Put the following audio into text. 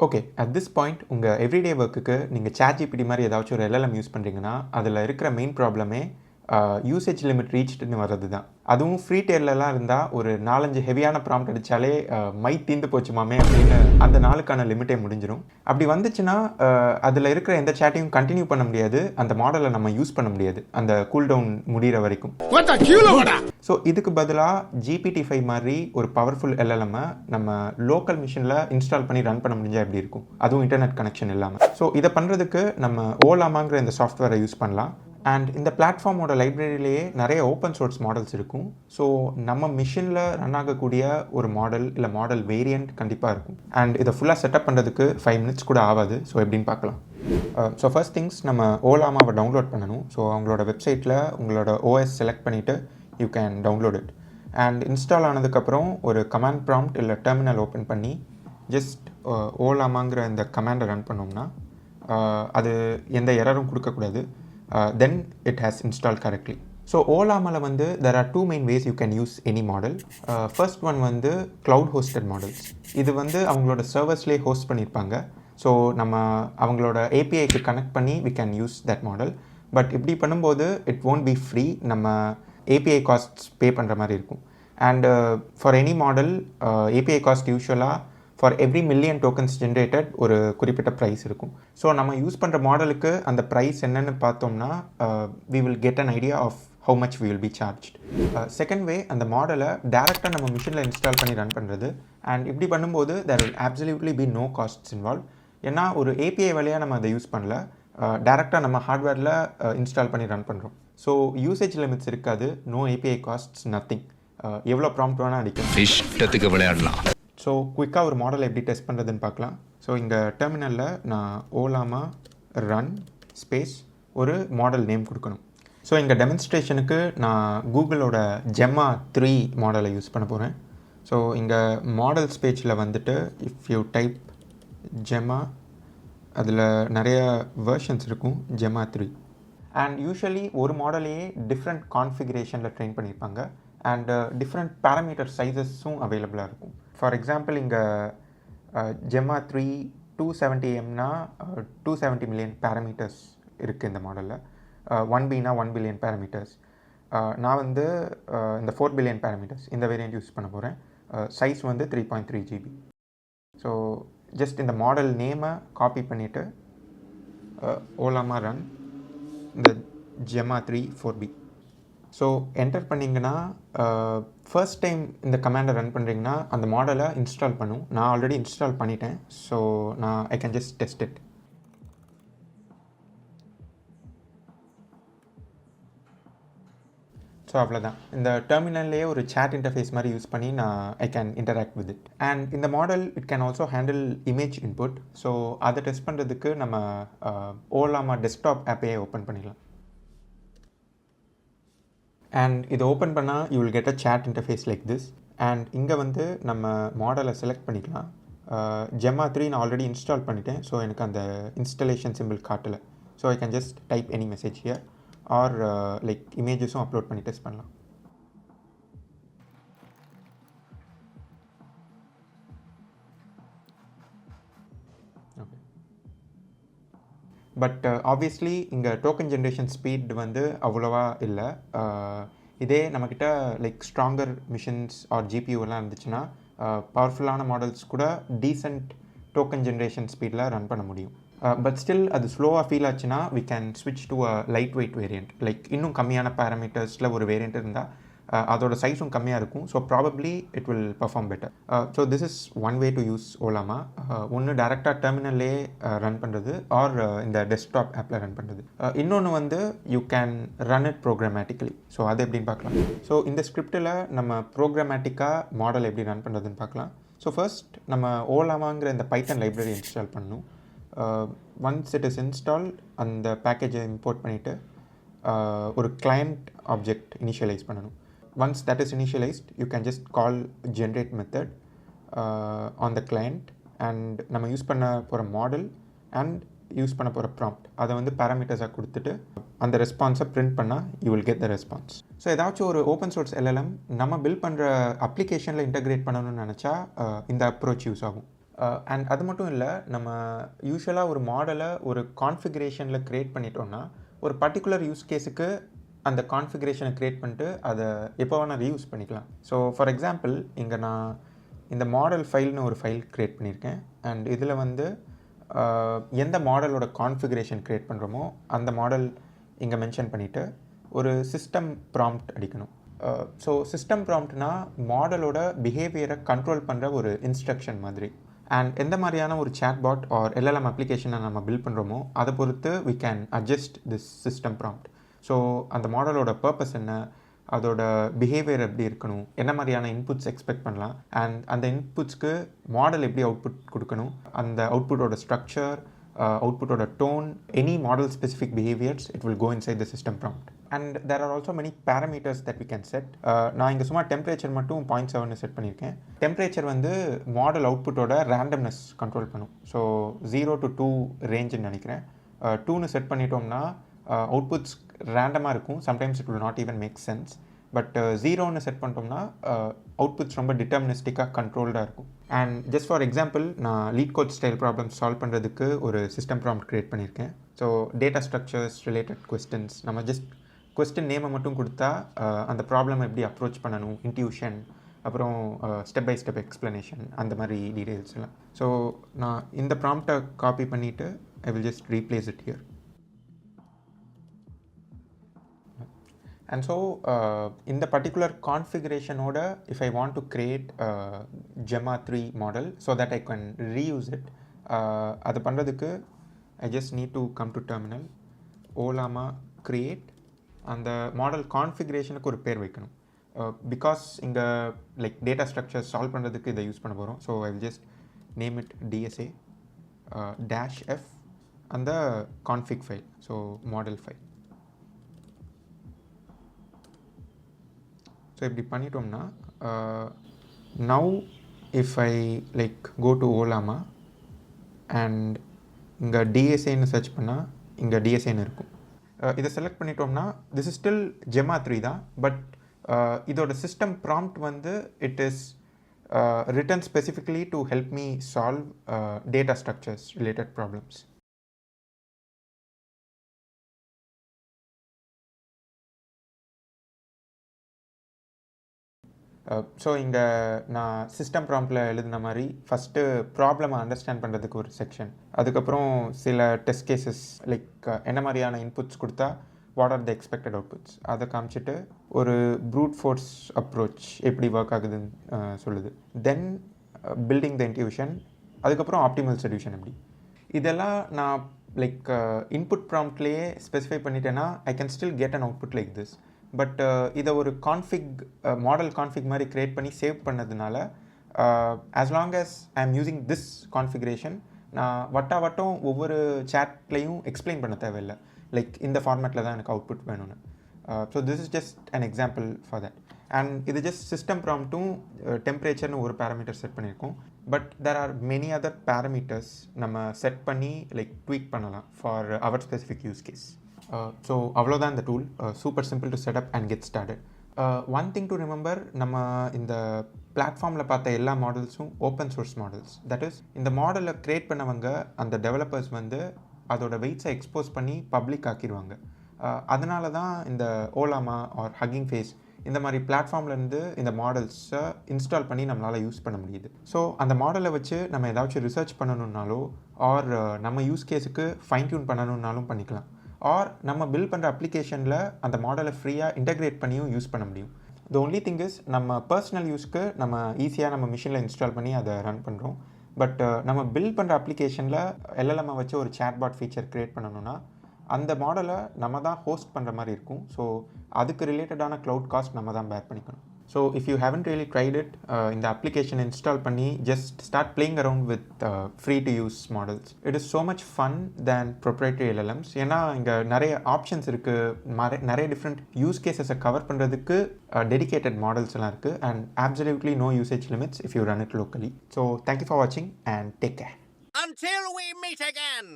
Okay. At this point உங்கள் everyday ஒர்க்குக்கு நீங்கள் ChatGPT மாதிரி ஏதாச்சும் ஒரு LLM யூஸ் பண்ணுறீங்கன்னா, அதில் இருக்கிற மெயின் ப்ராப்ளமே யூசேஜ் லிமிட் ரீச்டுன்னு வர்றது தான். அதுவும் ஃப்ரீ டேர்லலாம் இருந்தால் ஒரு 4-5 ஹெவியான ப்ராம்ப்ட் அடித்தாலே மை தீந்து போச்சுமாமே அப்படின்னு அந்த நாளுக்கான லிமிட்டே முடிஞ்சிடும். அப்படி வந்துச்சுன்னா அதில் இருக்கிற எந்த சேட்டையும் கண்டினியூ பண்ண முடியாது, அந்த மாடலை நம்ம யூஸ் பண்ண முடியாது அந்த கூல்டவுன் முடிகிற வரைக்கும். ஸோ இதுக்கு பதிலாக GPT-5 மாதிரி ஒரு பவர்ஃபுல் LLM நம்ம லோக்கல் மிஷினில் இன்ஸ்டால் பண்ணி ரன் பண்ண முடிஞ்சால் எப்படி இருக்கும், அதுவும் இன்டர்நெட் கனெக்ஷன் இல்லாமல். ஸோ இதை பண்ணுறதுக்கு நம்ம ஓலாமாங்கிற இந்த சாஃப்ட்வேரை யூஸ் பண்ணலாம். அண்ட் இந்த பிளாட்ஃபார்மோட லைப்ரரியிலேயே நிறைய ஓப்பன் சோர்ஸ் மாடல்ஸ் இருக்கும். ஸோ நம்ம மிஷினில் ரன் ஆகக்கூடிய ஒரு மாடல் இல்லை மாடல் வேரியண்ட் கண்டிப்பாக இருக்கும். அண்ட் இதை ஃபுல்லாக செட்டப் பண்ணுறதுக்கு 5 minutes கூட ஆகாது. ஸோ எப்படின்னு பார்க்கலாம். ஸோ ஃபர்ஸ்ட் திங்ஸ் நம்ம ஓலாமாவை டவுன்லோட் பண்ணணும். ஸோ அவங்களோட வெப்சைட்டில் உங்களோட OS செலக்ட் பண்ணிவிட்டு you can download it. And install ஆனதுக்கப்புறம் ஒரு கமாண்ட் ப்ராம்ப்ட் இல்லை டெர்மினல் ஓப்பன் பண்ணி ஜஸ்ட் ஓலாமாங்கிற இந்த கமாண்டை ரன் பண்ணோம்னா அது எந்த எரரும் கொடுக்கக்கூடாது. Then it has installed correctly. So Ollama வந்து there are two main ways you can use any model. First one வந்து cloud hosted models. இது வந்து அவங்களோட சர்வர்ஸ்லேயே ஹோஸ்ட் பண்ணியிருப்பாங்க. ஸோ நம்ம அவங்களோட APIக்கு கனெக்ட் பண்ணி we can use that model. But இப்படி பண்ணும்போது it won't be free. நம்ம API காஸ்ட்ஸ் பே பண்ணுற மாதிரி இருக்கும். And for any model API cost யூஸ்வலாக for every million tokens generated ஒரு குறிப்பிட்ட ப்ரைஸ் இருக்கும். ஸோ நம்ம யூஸ் பண்ணுற மாடலுக்கு அந்த ப்ரைஸ் என்னென்னு பார்த்தோம்னா we will get an idea of how much we will be charged. Second way, அந்த மாடலை டேரெக்டாக நம்ம மிஷினில் இன்ஸ்டால் பண்ணி ரன் பண்ணுறது. அண்ட் இப்படி பண்ணும்போது there will absolutely be no costs involved. ஏன்னா ஒரு API வழியாக நம்ம அதை யூஸ் பண்ணல, டேரெக்டாக நம்ம ஹார்ட்வேரில் இன்ஸ்டால் பண்ணி ரன் பண்ணுறோம். ஸோ யூசேஜ் லிமிட்ஸ் இருக்காது, நோ API காஸ்ட்ஸ், நத்திங். எவ்வளோ ப்ராம்ப்ட் வேணால் அடிக்கும். விளையாடலாம். ஸோ குயிக்காக ஒரு மாடலை எப்படி டெஸ்ட் பண்ணுறதுன்னு பார்க்கலாம். ஸோ இங்கே டெர்மினலில் நான் ஓலாமா ரன் ஸ்பேஸ் ஒரு மாடல் நேம் கொடுக்கணும். ஸோ இங்கே டெமான்ஸ்ட்ரேஷனுக்கு நான் கூகுளோட ஜெம்மா 3 மாடலை யூஸ் பண்ண போகிறேன். ஸோ இங்கே மாடல்ஸ் பேஜில் வந்துட்டு இஃப் யூ டைப் ஜெம்மா, அதில் நிறைய வெர்ஷன்ஸ் இருக்கும், ஜெம்மா 3. அண்ட் யூஸ்வலி ஒரு மாடலையே டிஃப்ரெண்ட் கான்ஃபிகரேஷனில் ட்ரெயின் பண்ணியிருப்பாங்க. அண்ட் டிஃப்ரெண்ட் பேராமீட்டர் சைஸஸும் அவைலபிளாக இருக்கும். ஃபார் எக்ஸாம்பிள் இங்கே ஜெம்மா 3 270Mனா 270 மில்லியன் பேராமீட்டர்ஸ் இருக்குது இந்த மாடலில். 1Bனா 1 பில்லியன் பேராமீட்டர்ஸ். நான் வந்து இந்த 4 பில்லியன் பேராமீட்டர்ஸ் இந்த வேரியண்ட் யூஸ் பண்ண போகிறேன். சைஸ் வந்து 3.3 GB. ஸோ ஜஸ்ட் இந்த மாடல் நேமை காப்பி பண்ணிவிட்டு ஓலாமா ரன் இந்த ஜெம்மா 3 4B. ஸோ என்டர் பண்ணிங்கன்னா ஃபர்ஸ்ட் டைம் இந்த கமாண்டை ரன் பண்ணுறீங்கன்னா அந்த மாடலை இன்ஸ்டால் பண்ணும். நான் ஆல்ரெடி இன்ஸ்டால் பண்ணிட்டேன். So I can just test it. So அவ்வளோதான். இந்த டெர்மினல்லையே ஒரு சேட் இன்டர்ஃபேஸ் மாதிரி யூஸ் பண்ணி I can interact with it. And இந்த model it can also handle image input. So அதை டெஸ்ட் பண்ணுறதுக்கு நம்ம ஓலாமா டெஸ்க்டாப் ஆப்பையே ஓப்பன் பண்ணிடலாம். அண்ட் இதை ஓப்பன் பண்ணால் you will get a chat interface like this. And இங்கே வந்து நம்ம மாடலை செலக்ட் பண்ணிக்கலாம். ஜெம்மா 3 நான் ஆல்ரெடி இன்ஸ்டால் பண்ணிட்டேன். ஸோ எனக்கு அந்த இன்ஸ்டலேஷன் சிம்பிள் காட்டலை. So I can just type any message here or like இமேஜஸும் அப்லோட் பண்ணி டெஸ்ட் பண்ணலாம். பட் ஆப்வியஸ்லி இங்கே டோக்கன் ஜென்ரேஷன் ஸ்பீட் வந்து அவ்வளோவா இல்லை. இதே நம்மக்கிட்ட லைக் ஸ்ட்ராங்கர் மிஷின்ஸ் ஆர் GPUலாம் இருந்துச்சுன்னா பவர்ஃபுல்லான மாடல்ஸ் கூட டீசென்ட் டோக்கன் ஜென்ரேஷன் ஸ்பீடில் ரன் பண்ண முடியும். பட் ஸ்டில் அது ஸ்லோவாக ஃபீல் ஆச்சுன்னா we can switch to a light weight variant. Like இன்னும் கம்மியான பேராமீட்டர்ஸில் ஒரு வேரியண்ட் இருந்தால் அதோட சைஸும் கம்மியாக இருக்கும். So probably it will perform better. So this is one way to use Ollama. ஒன்று டேரெக்டாக டெர்மினல்லே ரன் பண்ணுறது ஆர் இந்த டெஸ்க்டாப் ஆப்பில் ரன் பண்ணுறது. இன்னொன்று வந்து you can run it programmatically. So அது எப்படின்னு பார்க்கலாம். ஸோ இந்த ஸ்கிரிப்டில் நம்ம ப்ரோக்ராமேட்டிக்காக மாடல் எப்படி ரன் பண்ணுறதுன்னு பார்க்கலாம். ஸோ ஃபர்ஸ்ட் நம்ம ஓலாமாங்கிற இந்த பைத்தன் லைப்ரரி இன்ஸ்டால் பண்ணணும். ஒன்ஸ் இட் இஸ் இன்ஸ்டால் அந்த பேக்கேஜை இம்போர்ட் பண்ணிவிட்டு ஒரு கிளையண்ட் ஆப்ஜெக்ட் இனிஷியலைஸ் பண்ணணும். Once that is initialized, you can just call generate method on the client and நம்ம யூஸ் பண்ண போகிற மாடல் அண்ட் யூஸ் பண்ண போகிற ப்ராம்ப்ட் அதை வந்து பேராமீட்டர்ஸாக கொடுத்துட்டு அந்த ரெஸ்பான்ஸை பிரிண்ட் பண்ணால் you will get the response. So ஏதாச்சும் ஒரு ஓப்பன் சோர்ஸ் LLM நம்ம பில்ட் பண்ணுற அப்ளிகேஷனில் இன்டகிரேட் பண்ணணும்னு நினச்சா இந்த அப்ரோச் யூஸ் ஆகும். அண்ட் அது மட்டும் இல்லை, நம்ம யூஸ்வலாக ஒரு மாடலை ஒரு கான்ஃபிகரேஷனில் க்ரியேட் பண்ணிட்டோம்னா ஒரு பர்டிகுலர் யூஸ் கேஸுக்கு அந்த கான்ஃபிகரேஷனை க்ரியேட் பண்ணிட்டு அதை எப்போ வேணால் ரீயூஸ் பண்ணிக்கலாம். ஸோ ஃபார் எக்ஸாம்பிள் இங்கே நான் இந்த மாடல் ஃபைல்னு ஒரு ஃபைல் க்ரியேட் பண்ணியிருக்கேன். அண்ட் இதில் வந்து எந்த மாடலோட கான்ஃபிகரேஷன் க்ரியேட் பண்ணுறோமோ அந்த மாடல் இங்கே மென்ஷன் பண்ணிவிட்டு ஒரு சிஸ்டம் ப்ராம்ப்ட் அடிக்கணும். ஸோ சிஸ்டம் ப்ராம்ப்ட்னா மாடலோட பிஹேவியரை கண்ட்ரோல் பண்ணுற ஒரு இன்ஸ்ட்ரக்ஷன் மாதிரி. அண்ட் எந்த மாதிரியான ஒரு சேட்பாட் ஆர் எல்எல்எம் அப்ளிகேஷனை நம்ம பில்ட் பண்ணுறோமோ அதை பொறுத்து we can adjust this system prompt. So அந்த மாடலோட பர்பஸ் என்ன, அதோட பிஹேவியர் எப்படி இருக்கணும், என்ன மாதிரியான இன்புட்ஸ் எக்ஸ்பெக்ட் பண்ணலாம், அண்ட் அந்த இன்புட்ஸ்க்கு மாடல் எப்படி அவுட்புட் கொடுக்கணும், அந்த அவுட்புட்டோட ஸ்ட்ரக்சர், அவுட்புட்டோட tone, any model specific behaviours it will go inside the system prompt. And there are also many parameters that we can set. நான் இங்கே சும்மா டெம்பரேச்சர் மட்டும் 0.7 செட் பண்ணியிருக்கேன். டெம்பரேச்சர் வந்து மாடல் அவுட்புட்டோட ரேண்டம்னஸ் கண்ட்ரோல் பண்ணும். ஸோ 0 to 2 ரேஞ்சுன்னு நினைக்கிறேன். 2ன்னு செட் பண்ணிட்டோம்னா அவுட்புட்ஸ் ரேண்டமாக இருக்கும். Sometimes it will not even make sense. But 0ன்னு செட் பண்ணிட்டோம்னா அவுட்புட்ஸ் ரொம்ப டிட்டர்மினிஸ்டிக்காக கண்ட்ரோல்டாக இருக்கும். அண்ட் ஜஸ்ட் ஃபார் எக்ஸாம்பிள் நான் LeetCode style problem solve பண்ணுறதுக்கு ஒரு சிஸ்டம் ப்ராம்ப்ட் க்ரியேட் பண்ணியிருக்கேன். So data structures related questions நம்ம ஜஸ்ட் கொஸ்டின் நேமை மட்டும் கொடுத்தா அந்த ப்ராப்ளம் எப்படி அப்ரோச் பண்ணணும், இன்ட்யூஷன், அப்புறம் ஸ்டெப் பை ஸ்டெப் எக்ஸ்ப்ளனேஷன், அந்த மாதிரி டீட்டெயில்ஸ் எல்லாம். ஸோ நான் இந்த ப்ராம்ப்டை காப்பி பண்ணிவிட்டு ஐ will just replace it here. And so in the particular configuration order, if I want to create a Gemma 3 model so that I can reuse it, அது பண்ணுறதுக்கு I just need to come to terminal, Ollama create, அந்த model கான்ஃபிகரேஷனுக்கு ஒரு பேர் வைக்கணும். Because இங்கே like data structure solve பண்ணுறதுக்கு இதை use பண்ண போகிறோம். So I will just name it DSA -F அந்த config file, so model file. So இப்படி பண்ணிட்டோம்னா now if I like go to Ollama and இங்கே DSAன்னு சர்ச் பண்ணால் இங்கே DSAன்னு இருக்கும். இதை செலக்ட் பண்ணிட்டோம்னா திஸ் இஸ் ஸ்டில் Gemma 3 தான். பட் இதோட சிஸ்டம் ப்ராம்ப்ட் வந்து it is written specifically to help me solve data structures related problems. So இங்கே நான் சிஸ்டம் ப்ராம்ப்டில் எழுதின மாதிரி ஃபஸ்ட்டு ப்ராப்ளமை அண்டர்ஸ்டாண்ட் பண்ணுறதுக்கு ஒரு செக்ஷன், அதுக்கப்புறம் சில டெஸ்ட் கேசஸ் லைக் என்ன மாதிரியான இன்புட்ஸ் கொடுத்தா what are the expected outputs அதை காமிச்சிட்டு ஒரு ப்ரூட் ஃபோர்ஸ் அப்ரோச் எப்படி ஒர்க் ஆகுதுன்னு சொல்லுது. தென் பில்டிங் த இன்ட்யூஷன், அதுக்கப்புறம் ஆப்டிமல் சொல்யூஷன் எப்படி. இதெல்லாம் நான் லைக் இன்புட் ப்ராம்ப்ட்லேயே ஸ்பெசிஃபை பண்ணிட்டேன்னா I can still get an output like this. But இதை ஒரு மாடல் கான்ஃபிக் மாதிரி க்ரியேட் பண்ணி சேவ் பண்ணதுனால ஆஸ் லாங் as ஐ ஆம் யூஸிங் திஸ் கான்ஃபிகரேஷன் நான் வட்டம் ஒவ்வொரு சேட்லையும் எக்ஸ்பிளைன் பண்ண தேவையில்லை. லைக் இந்த ஃபார்மேட்டில் தான் எனக்கு அவுட்புட் வேணும்னு. So this is just an example for that. And இது ஜஸ்ட் சிஸ்டம் ப்ராம்ப்ட்டும் டெம்பரேச்சர்னு ஒரு பேராமீட்டர் செட் பண்ணியிருக்கோம். But there are many other parameters நம்ம செட் பண்ணி லைக் ட்வீக் பண்ணலாம் for our specific use case. So அவ்வளோதான் இந்த tool. Super simple to setup and get started. One thing to remember, நம்ம இந்த பிளாட்ஃபார்மில் பார்த்த எல்லா மாடல்ஸும் open source models. That is இந்த மாடலை க்ரியேட் பண்ணவங்க அந்த டெவலப்பர்ஸ் வந்து அதோட வெயிட்ஸை எக்ஸ்போஸ் பண்ணி பப்ளிக் ஆக்கிடுவாங்க. அதனால தான் இந்த Ollama ஆர் ஹக்கிங் ஃபேஸ் இந்த மாதிரி பிளாட்ஃபார்ம்லேருந்து இந்த மாடல்ஸை இன்ஸ்டால் பண்ணி நம்மளால் யூஸ் பண்ண முடியுது. ஸோ அந்த மாடலை வச்சு நம்ம ஏதாச்சும் ரிசர்ச் பண்ணணுன்னாலோ ஆர் நம்ம யூஸ் கேஸுக்கு ஃபைன் டியூன் பண்ணணுன்னாலும் பண்ணிக்கலாம். ஆர் நம்ம பில்ட் பண்ணுற அப்ளிகேஷனில் அந்த மாடலை ஃப்ரீயாக இன்டெகிரேட் பண்ணியும் யூஸ் பண்ண முடியும். த ஒன்லி திங் இஸ் நம்ம பர்சனல் யூஸ்க்கு நம்ம ஈஸியாக நம்ம மிஷினில் இன்ஸ்டால் பண்ணி அதை ரன் பண்ணுறோம். பட் நம்ம பில்ட் பண்ணுற அப்ளிகேஷனில் LLM வச்சு ஒரு சேட்பாட் ஃபீச்சர் க்ரியேட் பண்ணணும்னா அந்த மாடலை நம்ம தான் ஹோஸ்ட் பண்ணுற மாதிரி இருக்கும். ஸோ அதுக்கு ரிலேட்டடான க்ளவுட் காஸ்ட் நம்ம தான் பேர் பண்ணிக்கணும். So if you haven't really tried it, இந்த அப்ளிகேஷன் இன்ஸ்டால் பண்ணி just start playing around with free to use models. It is so much fun than proprietary LLMs. ஏன்னா இங்கே நிறைய ஆப்ஷன்ஸ் இருக்குது, நிறைய டிஃப்ரெண்ட் யூஸ் கேசஸை கவர் பண்ணுறதுக்கு டெடிகேட்டட் மாடல்ஸ் எல்லாம் இருக்குது. And absolutely no usage limits if you run it locally. So thank you for watching and take care. Until we meet again!